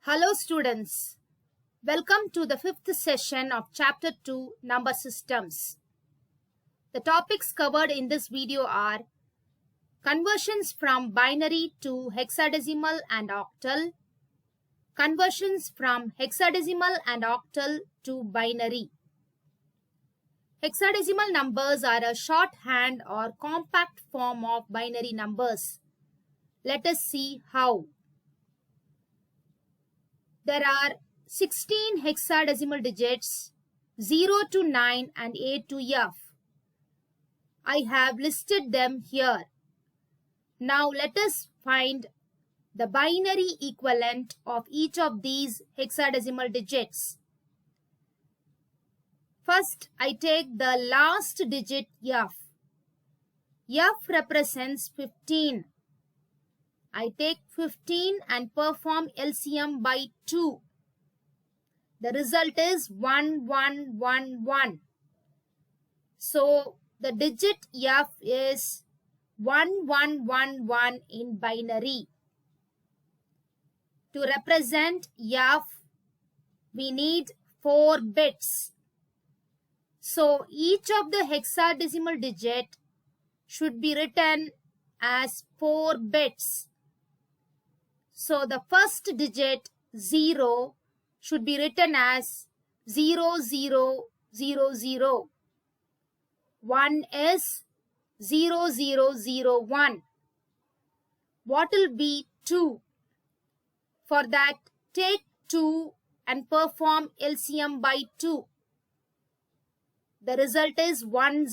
Hello students, welcome to the fifth session of chapter 2 Number Systems. The topics covered in this video are conversions from binary to hexadecimal and octal, conversions from hexadecimal and octal to binary. Hexadecimal numbers are a shorthand or compact form of binary numbers. Let us see how. There are 16 hexadecimal digits 0 to 9 and A to F. I have listed them here. Now let us find the binary equivalent of each of these hexadecimal digits. First, I take the last digit F. F represents 15. I take 15 and perform LCM by 2. The result is 1111. So the digit F is 1111 in binary. To represent F, we need 4 bits. So each of the hexadecimal digit should be written as 4 bits. So the first digit 0 should be written as 0000. 1 is 0001. What will be 2? For that, take 2 and perform LCM by 2. The result is 10.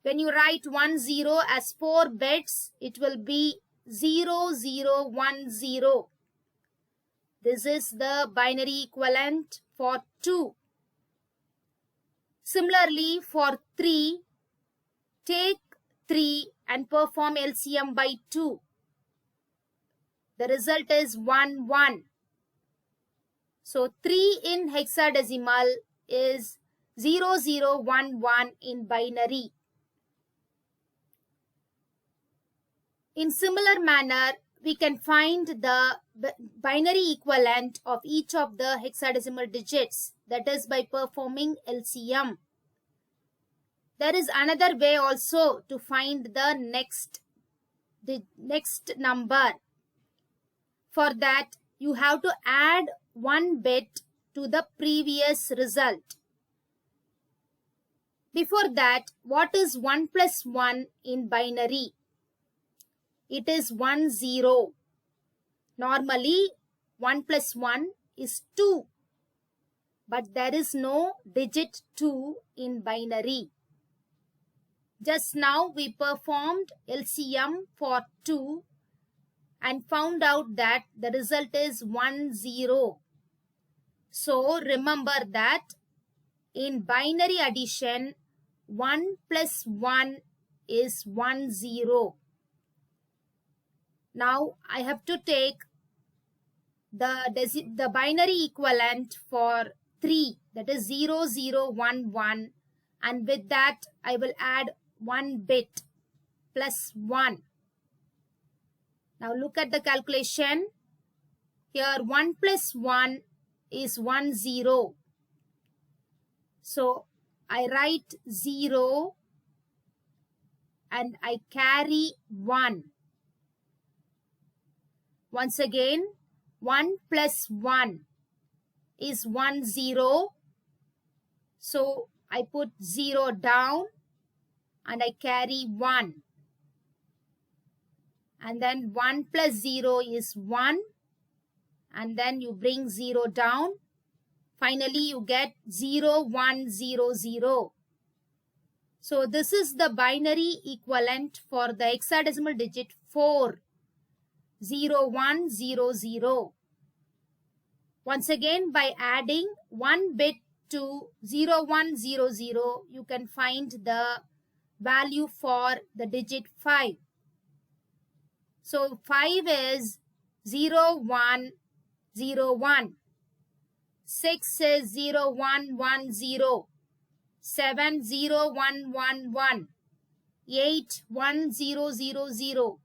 When you write 10 as 4 bits, it will be 0010. This is the binary equivalent for 2. Similarly, for 3, take 3 and perform LCM by 2. The result is 11. So 3 in hexadecimal is 0011 in binary. In similar manner, we can find the binary equivalent of each of the hexadecimal digits, that is by performing LCM. There is another way also to find the next number. For that, you have to add 1 bit to the previous result. Before that, what is 1 plus 1 in binary? It is 10. Normally, 1 plus 1 is 2. But there is no digit 2 in binary. Just now we performed LCM for 2 and found out that the result is 10. So remember that in binary addition, 1 plus 1 is 10. Now I have to take the binary equivalent for 3, that is 0011, and with that I will add 1 bit plus 1. Now look at the calculation. Here 1 plus 1 is 10. So I write 0 and I carry 1. Once again, 1 plus 1 is 10. So I put 0 down and I carry 1. And then 1 plus 0 is 1. And then you bring 0 down. Finally, you get 0100. So this is the binary equivalent for the hexadecimal digit 4. 0100. Once again, by adding 1 bit to 0100, you can find the value for the digit 5. So 5 is 0101. 6 is 0110. 7 0111. 8 1000.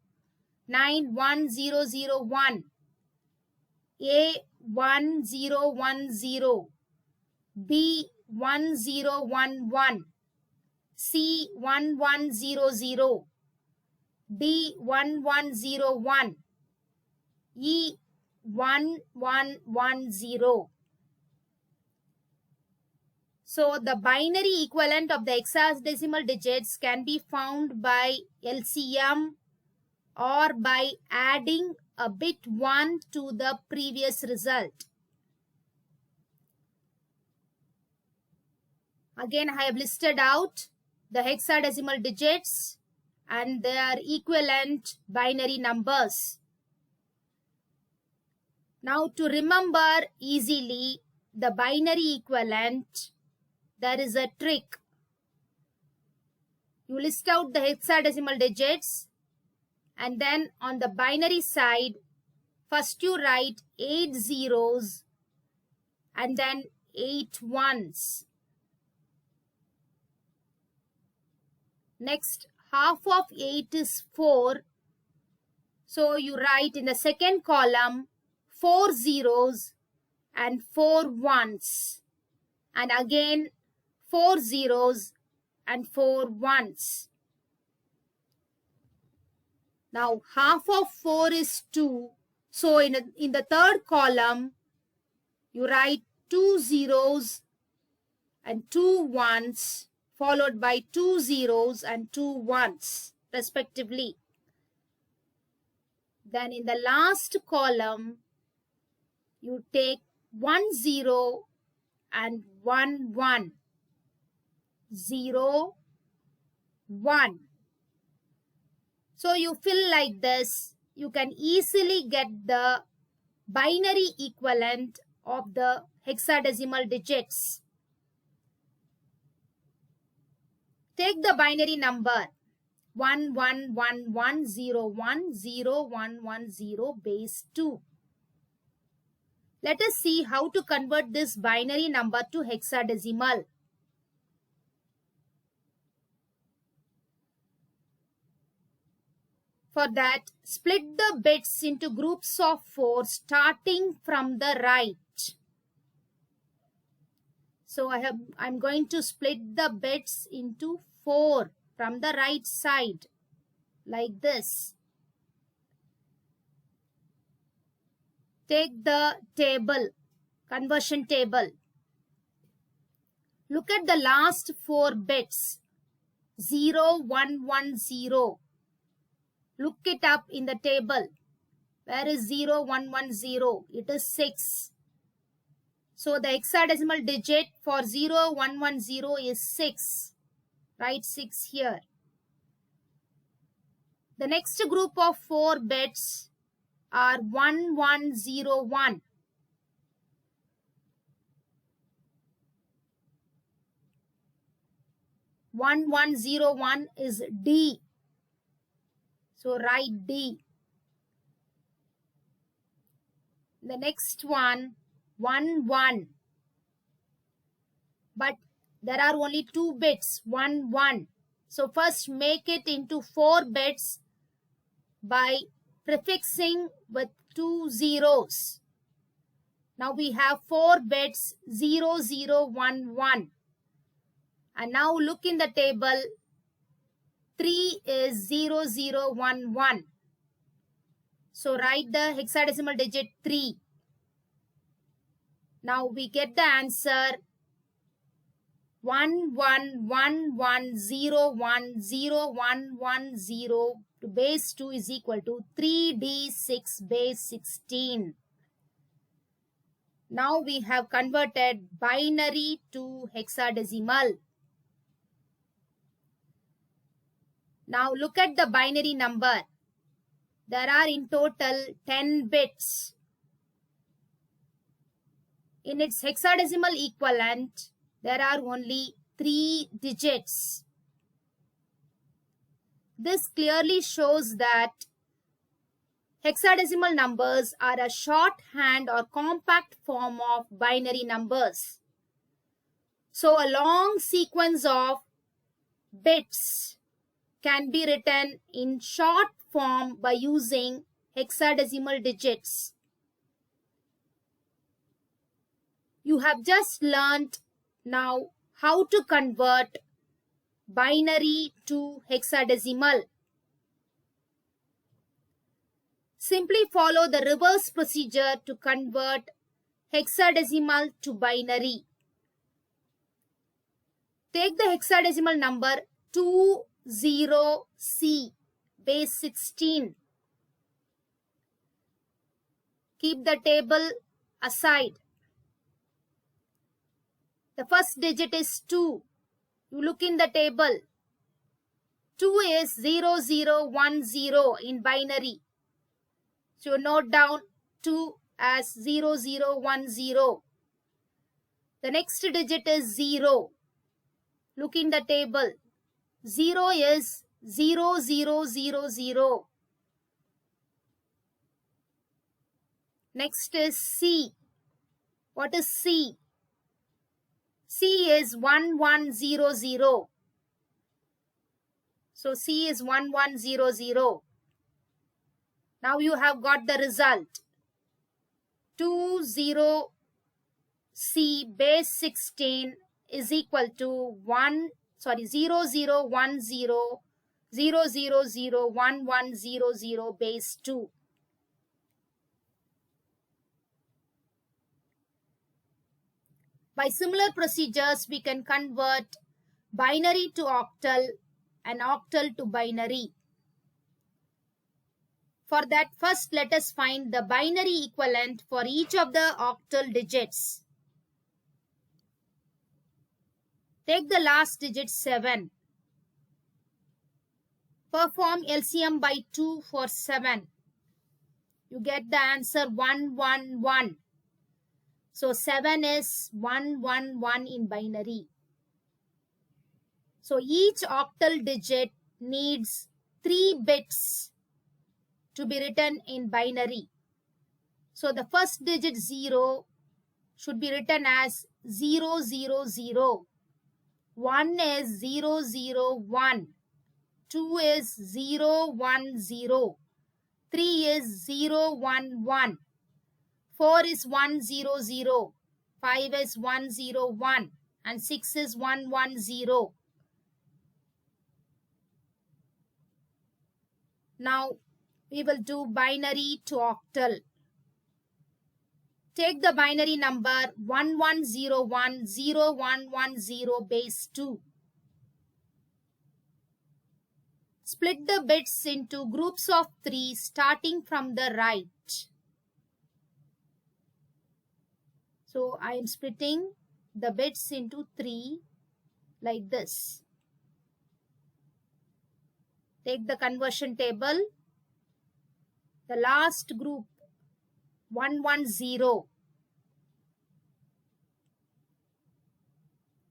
91001, A1010, B1011, C1100, D1101, E1110. So the binary equivalent of the hexadecimal digits can be found by LCM or by adding a bit 1 to the previous result. Again, I have listed out the hexadecimal digits and their equivalent binary numbers. Now, to remember easily the binary equivalent, there is a trick. You list out the hexadecimal digits, and then on the binary side, first you write 8 zeros and then 8 ones. Next, half of 8 is 4. So you write in the second column 4 zeros and 4 ones. And again 4 zeros and 4 ones. Now half of 4 is 2. So in the third column, you write 2 zeros and 2 ones, followed by 2 zeros and 2 ones respectively. Then in the last column, you take 1 0 and 1 1. 0, 1. So you fill like this. You can easily get the binary equivalent of the hexadecimal digits. Take the binary number 1111010110 base 2. Let us see how to convert this binary number to hexadecimal. For that, split the bits into groups of 4 starting from the right. So I'm going to split the bits into 4 from the right side like this. Take the table, conversion table. Look at the last 4 bits. 0, 1, 1, 0. Look it up in the table. Where is 0, 1, 1, 0? It is 6. So the hexadecimal digit for 0, 1, 1, 0 is 6. Write 6 here. The next group of 4 bits are 1, 1, 0, 1. One, 1, 0, 1 is D. So write D. The next one, 1, 1. But there are only 2 bits, 1, 1. So first make it into 4 bits by prefixing with 2 zeros. Now we have 4 bits, 0, 0, 1, 1. And now look in the table. 3 is 0, 0, 1, 1. So write the hexadecimal digit 3. Now we get the answer 1, 1, 1, 1, 0, 1, 0, 1, 1, 0 to base 2 is equal to 3D6 base 16. Now we have converted binary to hexadecimal. Now look at the binary number. There are in total 10 bits. In its hexadecimal equivalent, there are only 3 digits. This clearly shows that hexadecimal numbers are a shorthand or compact form of binary numbers. So a long sequence of bits can be written in short form by using hexadecimal digits. You have just learnt now how to convert binary to hexadecimal. Simply follow the reverse procedure to convert hexadecimal to binary. Take the hexadecimal number 20C base 16. Keep the table aside. The first digit is 2. You look in the table. 2 is 0010 in binary. So note down 2 as 0010. The next digit is 0. Look in the table. 0 is 0000. Next is C. What is C? C is 1100. So C is 1100. Now you have got the result. 20C base 16 is equal to 0010 0001100 base 2. By similar procedures, we can convert binary to octal and octal to binary. For that, first let us find the binary equivalent for each of the octal digits. Take the last digit 7. Perform LCM by 2 for 7. You get the answer 111. So 7 is 111 in binary. So each octal digit needs 3 bits to be written in binary. So the first digit 0 should be written as 000. 1 is 001. 2 is 010. 3 is 011. 4 is 100. 5 is 101. And 6 is 110. Now we will do binary to octal. Take the binary number 11010110 base 2. Split the bits into groups of 3 starting from the right. So I am splitting the bits into 3 like this. Take the conversion table. The last group 110.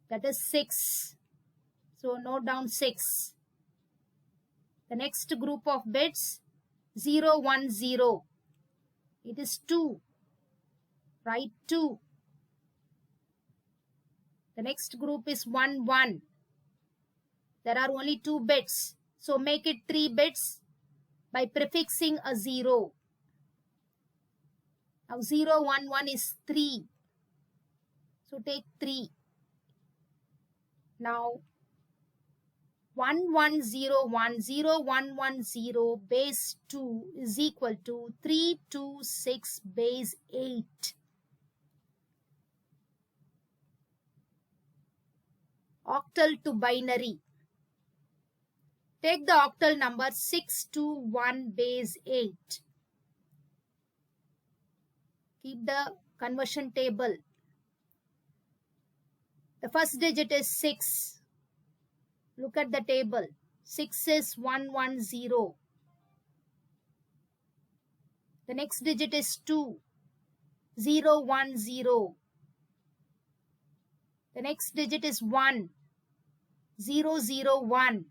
That is 6. So note down 6. The next group of bits 010. It is 2. Write 2. The next group is 11. There are only 2 bits. So make it 3 bits by prefixing a 0. Now 011 is 3. So take 3. Now 11010110 base 2 is equal to 326 base 8. Octal to binary. Take the octal number 621 base 8. Keep the conversion table. The first digit is 6. Look at the table. 6 is 110. The next digit is 2. 010. The next digit is 1. 001.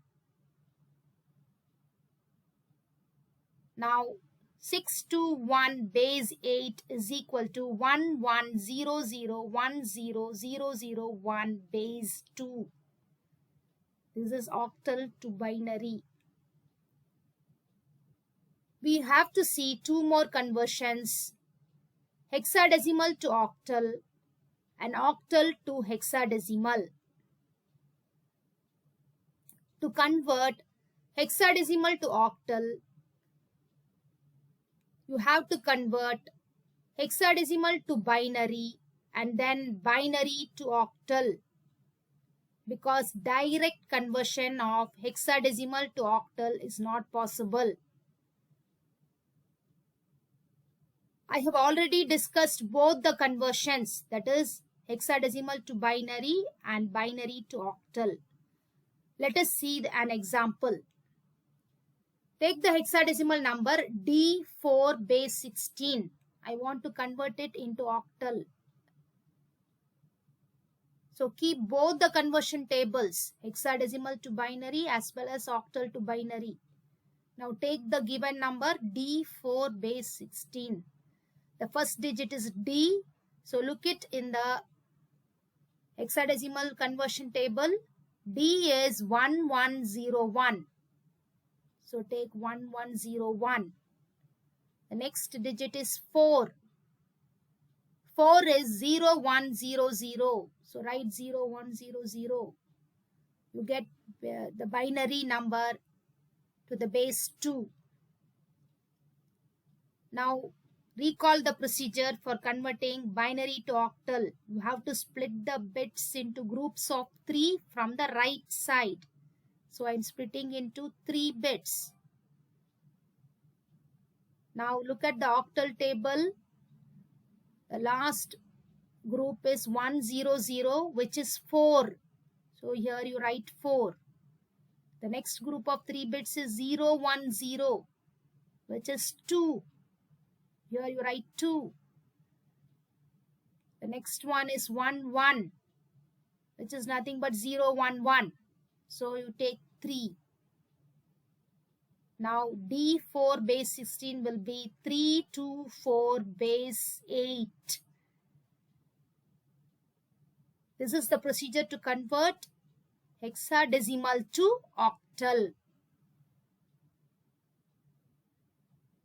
Now 621 base 8 is equal to 1100100001 base 2. This is octal to binary. We have to see two more conversions, hexadecimal to octal and octal to hexadecimal. To convert hexadecimal to octal, you have to convert hexadecimal to binary and then binary to octal, because direct conversion of hexadecimal to octal is not possible. I have already discussed both the conversions, that is hexadecimal to binary and binary to octal. Let us see an example. Take the hexadecimal number D4 base 16. I want to convert it into octal. So keep both the conversion tables, hexadecimal to binary as well as octal to binary. Now take the given number D4 base 16. The first digit is D. So look it in the hexadecimal conversion table. D is 1101. So take 1101. The next digit is 4. 4 is 0100. So write 0100. You get the binary number to the base 2. Now recall the procedure for converting binary to octal. You have to split the bits into groups of 3 from the right side. So I am splitting into 3 bits. Now look at the octal table. The last group is 100, which is 4. So here you write 4. The next group of 3 bits is 010, which is 2. Here you write 2. The next one is 11, which is nothing but 011. So you take 3. Now D4 base 16 will be 324 base 8. This is the procedure to convert hexadecimal to octal.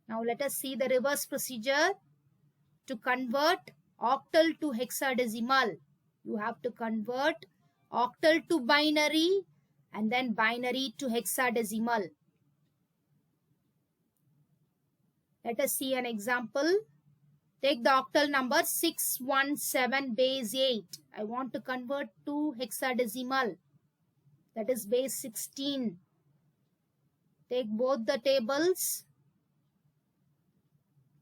Now let us see the reverse procedure. To convert octal to hexadecimal, you have to convert octal to binary and then binary to hexadecimal. Let us see an example. Take the octal number 617 base 8. I want to convert to hexadecimal, that is base 16. Take both the tables.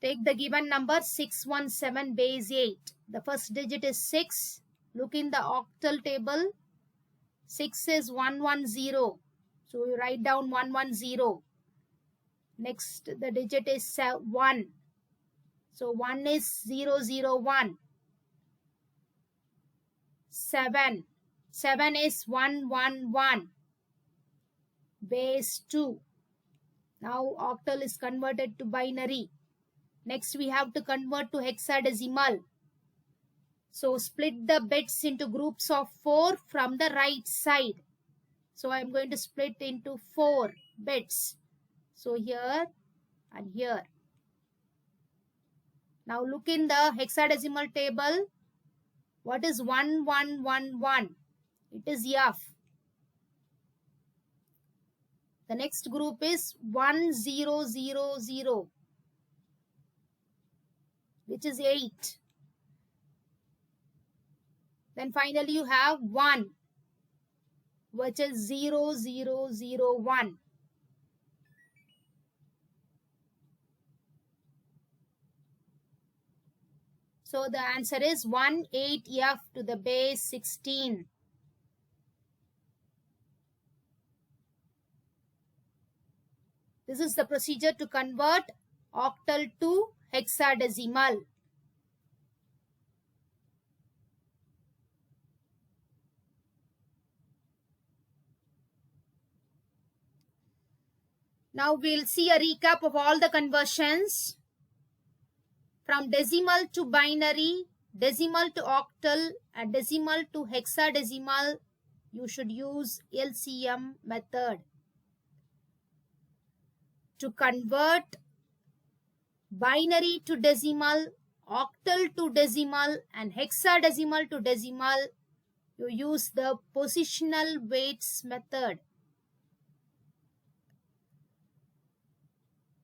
Take the given number 617 base 8. The first digit is 6. Look in the octal table. 6 is 110. So you write down 110. Next the digit is 1. So 1 is 001. 7. 7 is 111. Base 2. Now octal is converted to binary. Next we have to convert to hexadecimal. So split the bits into groups of 4 from the right side. So I am going to split into 4 bits. So here and here. Now look in the hexadecimal table. What is 1111? It is F. The next group is 1000, which is 8. Then finally you have 1, which is 0001. So the answer is 18F to the base 16. This is the procedure to convert octal to hexadecimal. Now we'll see a recap of all the conversions. From decimal to binary, decimal to octal, and decimal to hexadecimal, you should use LCM method. To convert binary to decimal, octal to decimal, and hexadecimal to decimal, you use the positional weights method.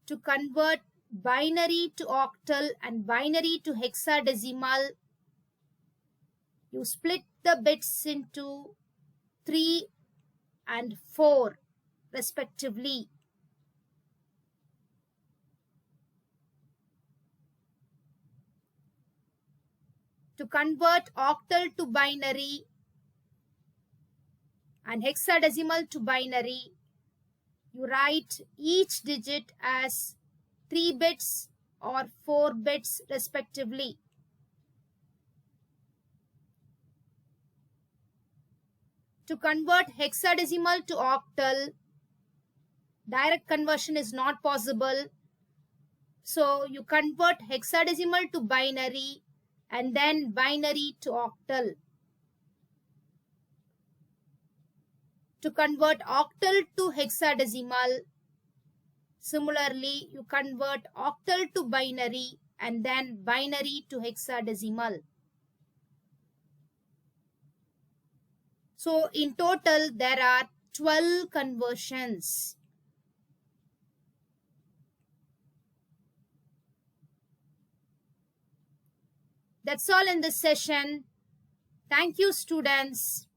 To convert binary to octal and binary to hexadecimal, you split the bits into 3 and 4 respectively. To convert octal to binary and hexadecimal to binary, you write each digit as 3 bits or 4 bits respectively. To convert hexadecimal to octal, direct conversion is not possible. So you convert hexadecimal to binary and then binary to octal. To convert octal to hexadecimal, similarly you convert octal to binary and then binary to hexadecimal. So in total there are 12 conversions. That's all in this session. Thank you, students.